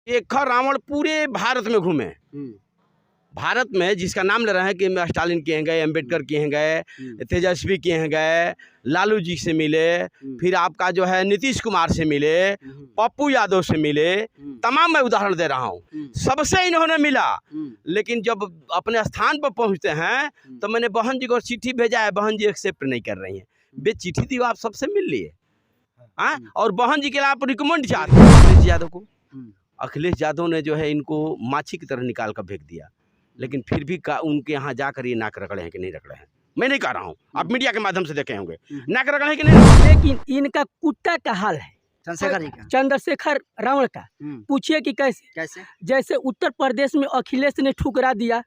शेखर रावण पूरे भारत में घूमे। भारत में जिसका नाम ले रहे हैं कि स्टालिन के यहाँ गए, अम्बेडकर के यहाँ गए, तेजस्वी के यहाँ गए, लालू जी से मिले, फिर आपका जो है नीतीश कुमार से मिले, पप्पू यादव से मिले, तमाम मैं उदाहरण दे रहा हूँ। सबसे इन्होंने मिला, लेकिन जब अपने स्थान पर पहुँचते हैं तो मैंने बहन जी को चिट्ठी भेजा है, बहन जी एक्सेप्ट नहीं कर रही हैं। बे चिट्ठी दी आप सबसे मिल लिए, हाँ, और बहन जी के लिए आप रिकमेंड चाहते हैं अखिलेश यादव को। अखिलेश यादव ने जो है इनको माछी की तरह निकाल कर फेंक दिया, लेकिन फिर भी उनके यहाँ जाकर ये नाक रगड़े हैं कि नहीं रगड़े हैं, मैं नहीं कह रहा हूँ, आप मीडिया के माध्यम से देखे होंगे नाक रगड़े हैं कि नहीं। लेकिन इनका कुत्ता का हाल है चंद्रशेखर रावण का, पूछिए कि कैसे जैसे उत्तर प्रदेश में अखिलेश ने ठुकरा दिया,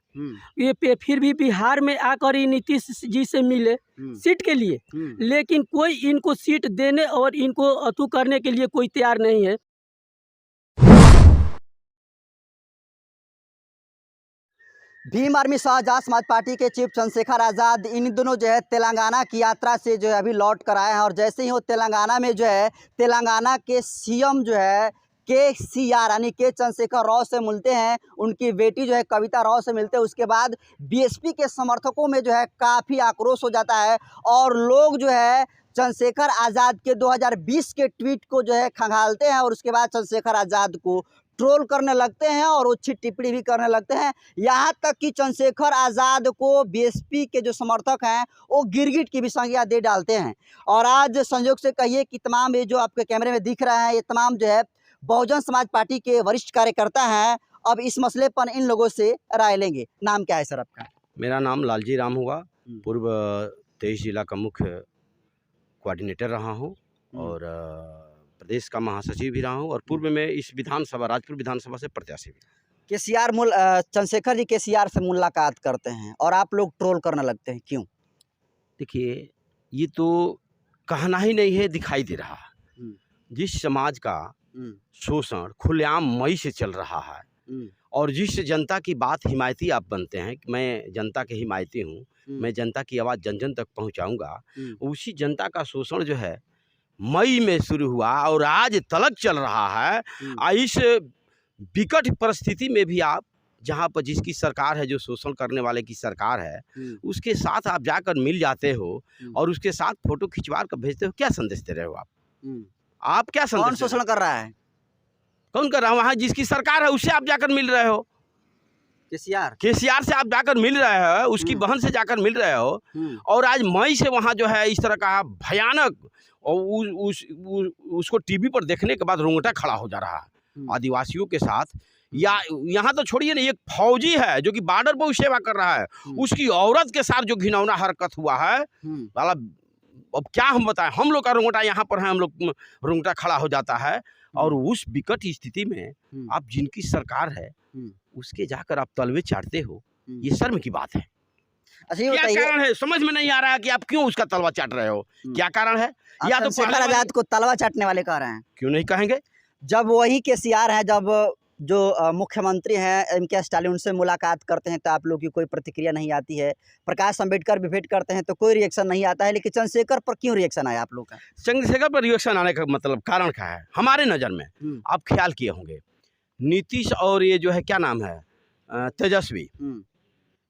ये फिर भी बिहार में आकर नीतीश जी से मिले सीट के लिए, लेकिन कोई इनको सीट देने और इनको अथू करने के लिए कोई तैयार नहीं है। भीम आर्मी शाहजहां समाज पार्टी के चीफ चंद्रशेखर आज़ाद इन दिनों जो है तेलंगाना की यात्रा से जो है अभी लौट कर आए हैं, और जैसे ही वो तेलंगाना में जो है तेलंगाना के सीएम जो है KCR यानी के चंद्रशेखर राव से मिलते हैं, उनकी बेटी जो है कविता राव से मिलते हैं। उसके बाद BSP के समर्थकों में जो है काफ़ी आक्रोश हो जाता है और लोग जो है चंद्रशेखर आज़ाद के 2020 के ट्वीट को जो है खंगालते हैं और उसके बाद चंद्रशेखर आज़ाद को ट्रोल करने लगते हैं और अच्छी टिप्पणी भी करने लगते हैं। यहाँ तक कि चंद्रशेखर आज़ाद को BSP के जो समर्थक हैं वो गिरगिट की भी संज्ञा दे डालते हैं। और आज संयोग से कहिए कि तमाम ये जो आपके कैमरे में दिख रहे हैं ये तमाम जो है बहुजन समाज पार्टी के वरिष्ठ कार्यकर्ता हैं। अब इस मसले पर इन लोगों से राय लेंगे। नाम क्या है सर आपका? मेरा नाम लालजी राम हुआ, पूर्व 23 जिला का मुख्य कोऑर्डिनेटर रहा हूँ और प्रदेश का महासचिव भी रहा हूँ, और पूर्व में इस विधानसभा राजपुर विधानसभा से प्रत्याशी भी। चंद्रशेखर जी KCR से मुलाकात करते हैं और आप लोग ट्रोल करने लगते हैं, क्यों? देखिए, ये तो कहना ही नहीं है, दिखाई दे रहा है। जिस समाज का शोषण खुलेआम मई से चल रहा है और जिस जनता की बात हिमायती आप बनते हैं कि मैं जनता के हिमायती हूँ, मैं जनता की आवाज़ जन जन तक पहुँचाऊँगा, उसी जनता का शोषण जो है मई में शुरू हुआ और आज तलक चल रहा है। इस विकट परिस्थिति में भी आप जहाँ पर जिसकी सरकार है, जो शोषण करने वाले की सरकार है, उसके साथ आप जाकर मिल जाते हो और उसके साथ फोटो खिंचवा कर भेजते हो, क्या संदेश दे रहे हो आप क्या संदेश? कौन शोषण कर रहा है? कौन कर रहा है? वहाँ जिसकी सरकार है उससे आप जाकर मिल रहे हो। KCR से आप जाकर मिल रहे हो, उसकी बहन से जाकर मिल रहे हो, और आज मई से वहाँ जो है इस तरह का भयानक, और उसको टीवी पर देखने के बाद रोंगटा खड़ा हो जा रहा है आदिवासियों के साथ। या यहाँ तो छोड़िए ना, एक फौजी है जो कि बॉर्डर पर सेवा कर रहा है, उसकी औरत के साथ जो घिनौना हरकत हुआ है, वाला अब क्या हम बताएं, हम लोग का रोंगटा यहाँ पर है, हम लोग रोंगटा खड़ा हो जाता है। और उस विकट स्थिति में आप जिनकी सरकार है उसके जाकर आप तलवे चाटते हो, ये शर्म की बात है। अच्छा, क्या कारण है? समझ में नहीं आ रहा है कि आप क्यों उसका तलवा चाट रहे हो, क्या कारण है? या तो चंद्रशेखर आज़ाद को तलवा चाटने वाले कह रहे हैं, क्यों नहीं कहेंगे? जब वही KCR है, जब जो मुख्यमंत्री हैं MK स्टालिन उनसे मुलाकात करते हैं तो आप लोग की कोई प्रतिक्रिया नहीं आती है। प्रकाश अम्बेडकर भी भेंट करते हैं तो कोई रिएक्शन नहीं आता है, लेकिन चंद्रशेखर पर क्यों रिएक्शन आया आप लोग का? चंद्रशेखर पर रिएक्शन आने का मतलब कारण क्या है हमारे नज़र में? आप ख्याल किए होंगे, नीतीश और ये जो है क्या नाम है तेजस्वी,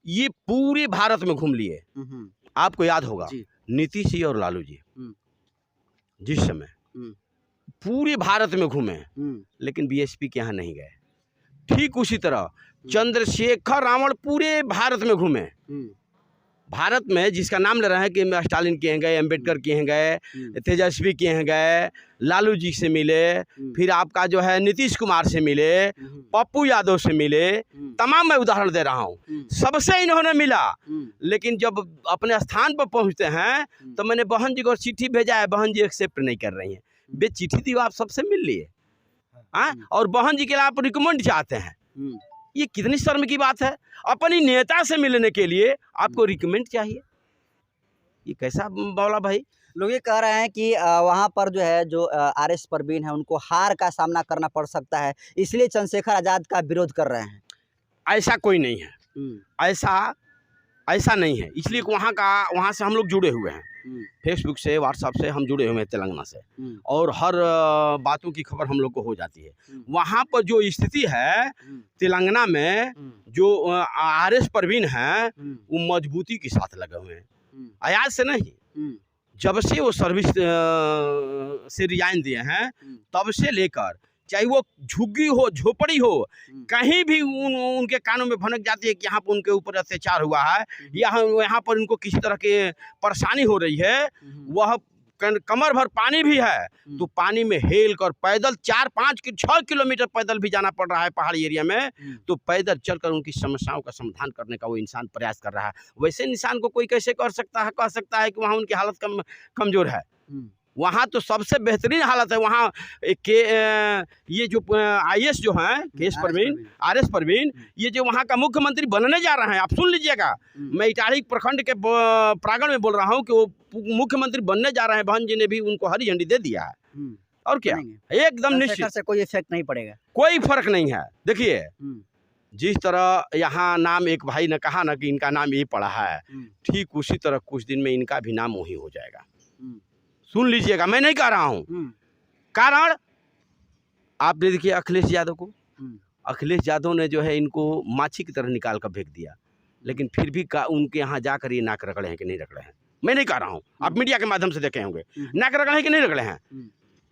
ये पूरे भारत में घूम लिए। आपको याद होगा नीतीश जी और लालू जी जिस समय पूरे भारत में घूमे, लेकिन BSP के यहाँ नहीं गए। ठीक उसी तरह चंद्रशेखर रावण पूरे भारत में घूमे। भारत में जिसका नाम ले रहे हैं कि स्टालिन के यहाँ गए, अम्बेडकर के यहाँ गए, तेजस्वी के यहाँ गए, लालू जी से मिले, फिर आपका जो है नीतीश कुमार से मिले, पप्पू यादव से मिले, तमाम मैं उदाहरण दे रहा हूँ। सबसे इन्होंने मिला, लेकिन जब अपने स्थान पर पहुँचते हैं तो मैंने बहन जी को चिट्ठी भेजा है, बहन जी एक्सेप्ट नहीं कर रही हैं। बे चिट्ठी दी आप सबसे मिल लिए, हाँ, और बहन जी के लिए आप रिकमेंड चाहते हैं, ये कितनी शर्म की बात है? अपनी नेता से मिलने के लिए आपको रिकमेंड चाहिए, ये कैसा बोला भाई? लोग ये कह रहे हैं कि वहाँ पर जो है जो RS परवीन है उनको हार का सामना करना पड़ सकता है, इसलिए चंद्रशेखर आज़ाद का विरोध कर रहे हैं। ऐसा कोई नहीं है। ऐसा ऐसा नहीं है, इसलिए वहाँ से हम लोग जुड़े हुए हैं, फेसबुक से, व्हाट्सएप से हम जुड़े हुए हैं तेलंगाना से, और हर बातों की खबर हम लोग को हो जाती है। वहाँ पर जो स्थिति है तेलंगाना में, जो RS परवीन हैं वो मजबूती के साथ लगे हुए हैं, आज से नहीं, जब से वो सर्विस से रिजाइन दिए हैं तब से लेकर, चाहे वो झुग्गी हो, झोपड़ी हो, कहीं भी उनके कानों में भनक जाती है कि यहाँ पर उनके ऊपर अत्याचार हुआ है, यहाँ पर उनको किसी तरह की परेशानी हो रही है, वह कमर भर पानी भी है तो पानी में हेल कर पैदल 4-5-6 किलोमीटर पैदल भी जाना पड़ रहा है पहाड़ी एरिया में, तो पैदल चलकर उनकी समस्याओं का समाधान करने का वो इंसान प्रयास कर रहा है। वैसे इंसान को कोई कैसे कह सकता है कि वहाँ उनकी हालत कमजोर है? वहाँ तो सबसे बेहतरीन हालत है। वहाँ ये जो IS जो हैं RS परवीन, ये जो वहाँ का मुख्यमंत्री बनने जा रहे हैं, आप सुन लीजिएगा, मैं इटारसी प्रखंड के प्रांगण में बोल रहा हूँ कि वो मुख्यमंत्री बनने जा रहे हैं। बहन जी ने भी उनको हरी झंडी दे दिया है, और क्या, एकदम निश्चित से कोई इफेक्ट नहीं पड़ेगा, कोई फर्क नहीं है। देखिए, जिस तरह यहाँ नाम एक भाई ने कहा ना कि इनका नाम ये पड़ा है, ठीक उसी तरह कुछ दिन में इनका भी नाम वही हो जाएगा। सुन लीजिएगा, मैं नहीं कह रहा हूँ। कारण आप देखिए अखिलेश यादव को, अखिलेश यादव ने जो है इनको माछी की तरह निकाल कर फेंक दिया, लेकिन फिर भी उनके यहाँ जाकर ये नाक रगड़े हैं कि नहीं रगड़े हैं, मैं नहीं कह रहा हूँ, आप मीडिया के माध्यम से देखे होंगे, नाक रगड़े हैं कि नहीं रगड़े हैं।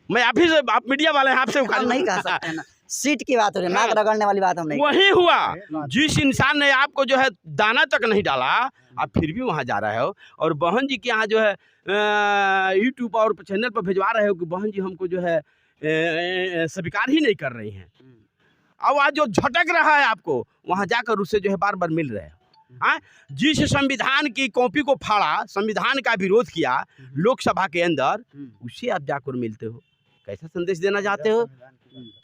मैं आप मीडिया वाले हैं, आपसे नहीं कह सकते ना, सीट की बात हो रही है, नाक रगड़ने वाली बात हम नहीं। वही हुआ, जिस इंसान ने आपको जो है दाना तक नहीं डाला, आप फिर भी वहाँ जा रहे हो, और बहन जी के यहाँ जो है यूट्यूब और चैनल पर भिजवा रहे हो कि बहन जी हमको जो है स्वीकार ही नहीं कर रही हैं। अब आज जो झटक रहा है आपको, वहाँ जाकर उससे जो है बार बार मिल रहे हो। जिस संविधान की कॉपी को फाड़ा, संविधान का विरोध किया लोकसभा के अंदर, उसे आप जाकर मिलते हो। कैसा संदेश देना चाहते हो?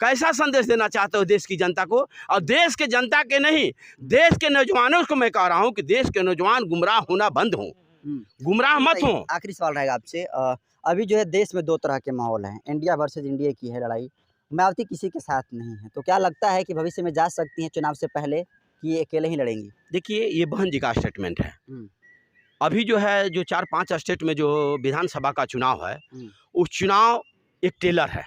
कैसा संदेश देना चाहते हो देश की जनता को? और देश के जनता के नहीं, देश के नौजवानों को मैं कह रहा हूँ कि देश के नौजवान गुमराह होना बंद हो, गुमराह मत हो। आखिरी सवाल रहेगा आपसे, अभी जो है देश में दो तरह के माहौल हैं, इंडिया वर्सेस इंडिया की है लड़ाई, मायावती किसी के साथ नहीं है, तो क्या लगता है कि भविष्य में जा सकती हैं चुनाव से पहले कि ये अकेले ही लड़ेंगी? देखिए, ये बहन जी का स्टेटमेंट है। अभी जो है जो 4-5 स्टेट में जो विधानसभा का चुनाव है, उस चुनाव एक टेलर है,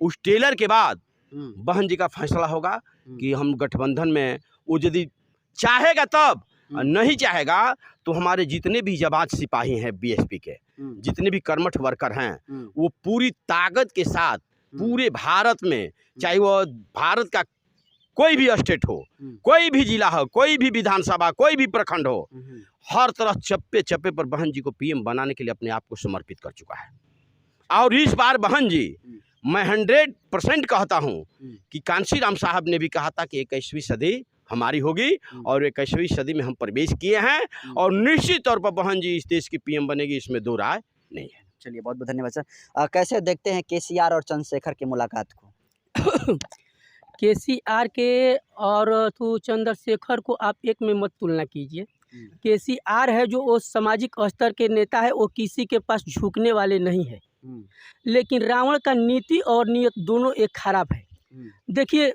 उस टेलर के बाद बहन जी का फैसला होगा कि हम गठबंधन में, वो यदि चाहेगा तब, नहीं चाहेगा तो हमारे जितने भी जाबाज सिपाही हैं BSP के, जितने भी कर्मठ वर्कर हैं, वो पूरी ताकत के साथ पूरे भारत में, चाहे वो भारत का कोई भी स्टेट हो, कोई भी जिला हो, कोई भी विधानसभा, कोई भी प्रखंड हो, हर तरह चप्पे चप्पे पर बहन जी को PM बनाने के लिए अपने आप को समर्पित कर चुका है। और इस बार बहन जी, मैं 100% कहता हूँ कि कांशीराम साहब ने भी कहा था कि 21वीं सदी हमारी होगी, और 21वीं सदी में हम प्रवेश किए हैं, और निश्चित तौर पर बहन जी इस देश की PM बनेगी, इसमें दो राय नहीं है। चलिए, बहुत बहुत धन्यवाद सर। कैसे देखते हैं KCR और चंद्रशेखर की मुलाकात को? KCR के और तो चंद्रशेखर को आप एक में मत तुलना कीजिए। KCR है जो वो सामाजिक स्तर के नेता है, वो किसी के पास झुकने वाले नहीं है, लेकिन रावण का नीति और नियत दोनों एक खराब है। देखिए,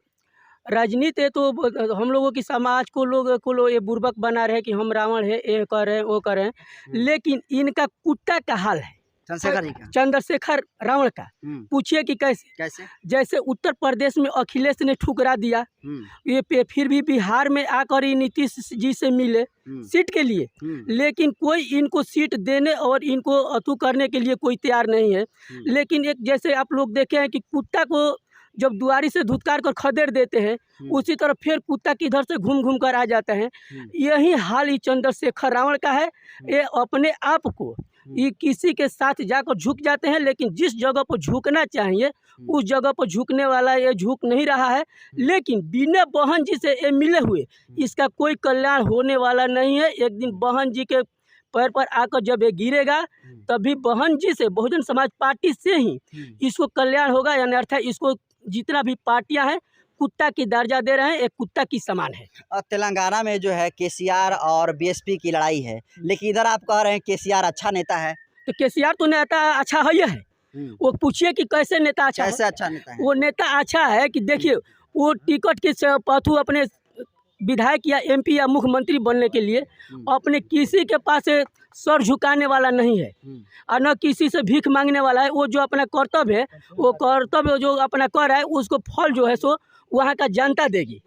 राजनीति है तो हम लोगों की समाज को लोग ये बुर्बक बना रहे हैं कि हम रावण है, ये कर रहे हैं, वो कर रहे हैं, लेकिन इनका कुत्ता का हाल है चंद्रशेखर रावण का। पूछिए कि कैसे? जैसे उत्तर प्रदेश में अखिलेश ने ठुकरा दिया, ये फिर भी बिहार में आकर नीतीश जी से मिले सीट के लिए, लेकिन कोई इनको सीट देने और इनको अतु करने के लिए कोई तैयार नहीं है। लेकिन एक जैसे आप लोग देखे हैं कि कुत्ता को जब दुआरी से धुतकार कर खदेड़ देते हैं, उसी तरह फिर कुत्ता किधर से घूम कर आ जाता है। यही हाल ही चंद्रशेखर रावण का है। ये अपने आप को ये किसी के साथ जाकर झुक जाते हैं, लेकिन जिस जगह पर झुकना चाहिए उस जगह पर झुकने वाला ये झुक नहीं रहा है। लेकिन बिना बहन जी से ये मिले हुए इसका कोई कल्याण होने वाला नहीं है। एक दिन बहन जी के पैर पर आकर जब ये गिरेगा, तभी बहन जी से, बहुजन समाज पार्टी से ही इसको कल्याण होगा। यानी अर्थ है, इसको जितना भी पार्टियां हैं कुत्ता की दर्जा दे रहे हैं, एक कुत्ता की समान है। तेलंगाना में जो है KCR और BSP की लड़ाई है, लेकिन इधर आप कह रहे हैं KCR अच्छा नेता है। तो KCR तो नेता अच्छा है। वो पूछिए कि कैसे नेता अच्छा नेता है? वो नेता अच्छा है कि देखिए, वो टिकट के पथु अपने विधायक या MP या मुख्यमंत्री बनने के लिए अपने किसी के पास से सर झुकाने वाला नहीं है और न किसी से भीख मांगने वाला है। वो जो अपना कर्तव्य है, वो कर्तव्य जो अपना कर रहा है, उसको फल जो है सो वहाँ का जनता देगी।